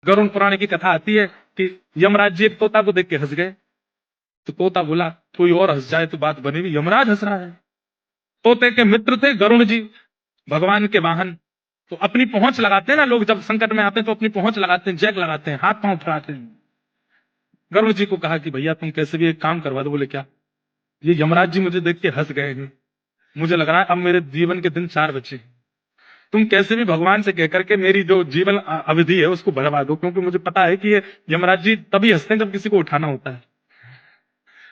गरुड़ पुराण की कथा आती है कि यमराज जी एक तोता को देख के हंस गए। तो तोता बोला कोई और हंस जाए तो बात बनेगी, यमराज हंस रहा है। तोते के मित्र थे गरुड़ जी, भगवान के वाहन। तो अपनी पहुंच लगाते हैं ना लोग, जब संकट में आते हैं तो अपनी पहुंच लगाते हैं, जैक लगाते हैं, हाथ पांव फैलाते हैं। गरुड़ जी को कहा कि भैया तुम कैसे भी एक काम करवा दो। बोले क्या? ये यमराज जी मुझे देख के हंस गए हैं, मुझे लग रहा है अब मेरे जीवन के दिन 4 बचे। तुम कैसे भी भगवान से कहकर के मेरी जो जीवन अवधि है उसको बढ़वा दो, क्योंकि मुझे पता है कि ये यमराज जी तभी हंसते हैं जब किसी को उठाना होता है।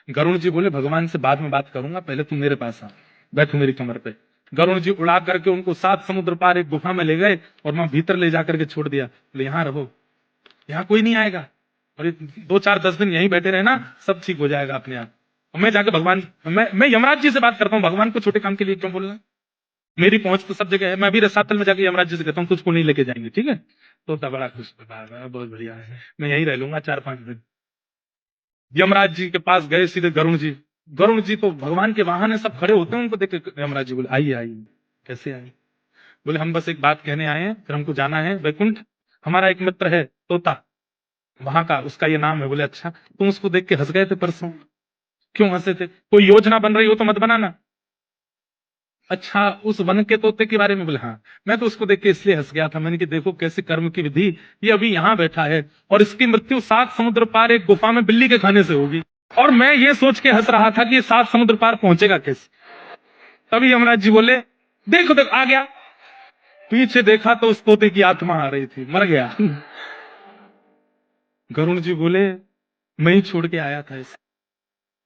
गरुड़ जी बोले भगवान से बाद में बात करूंगा, पहले तुम मेरे पास आ, बैठो मेरी कमर पे। गरुड़ जी उड़ा करके उनको 7 समुद्र पार एक गुफा में ले गए और वहां भीतर ले जाकर के छोड़ दिया। बोले यहाँ रहो, यहाँ कोई नहीं आएगा, और 2-4-10 दिन यहीं बैठे रहे ना, सब ठीक हो जाएगा अपने आप। और मैं जाकर भगवान, मैं यमराज जी से बात करता हूँ, भगवान को छोटे काम के लिए क्यों बोलना? मेरी पहुंच तो सब जगह है, मैं भी रसातल में जाकर यमराज जी से कहता हूँ तुझको नहीं लेके जाएंगे, ठीक है? तो तब बड़ा खुश, बहुत बढ़िया है, मैं यहीं रह लूंगा 4-5 दिन। यमराज जी के पास गए सीधे गरुड़ जी। गरुड़ जी तो भगवान के वाहन है, सब खड़े होते हैं, उनको देख के यमराज जी बोले आइए आइए। कैसे आए? बोले हम बस एक बात कहने आए हैं, फिर हमको जाना है वैकुंठ। हमारा एक मित्र है तोता, वहां का, उसका ये नाम है। बोले अच्छा, तुम उसको देख के हंस गए थे परसों, क्यों हंसे थे? कोई योजना बन रही हो तो मत बनाना। अच्छा, उस वन के तोते के बारे में? बोले हाँ, मैं तो उसको देख के इसलिए हंस गया था, मैंने कि देखो कैसे कर्म की विधि, ये अभी यहाँ बैठा है और इसकी मृत्यु 7 समुद्र पार एक गुफा में बिल्ली के खाने से होगी, और मैं ये सोच के हंस रहा था कि ये 7 समुद्र पार पहुंचेगा कैसे। तभी यमराज जी बोले देखो देखो आ गया। पीछे देखा तो उस तोते की आत्मा आ रही थी, मर गया। गरुड़ जी बोले मैं ही छोड़ के आया था इसे।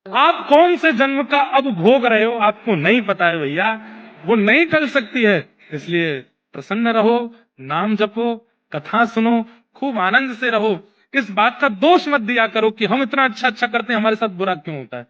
आप कौन से जन्म का अब भोग रहे हो आपको नहीं पता है भैया, वो नहीं कर सकती है। इसलिए प्रसन्न रहो, नाम जपो, कथा सुनो, खूब आनंद से रहो। इस बात का दोष मत दिया करो कि हम इतना अच्छा अच्छा करते हैं, हमारे साथ बुरा क्यों होता है।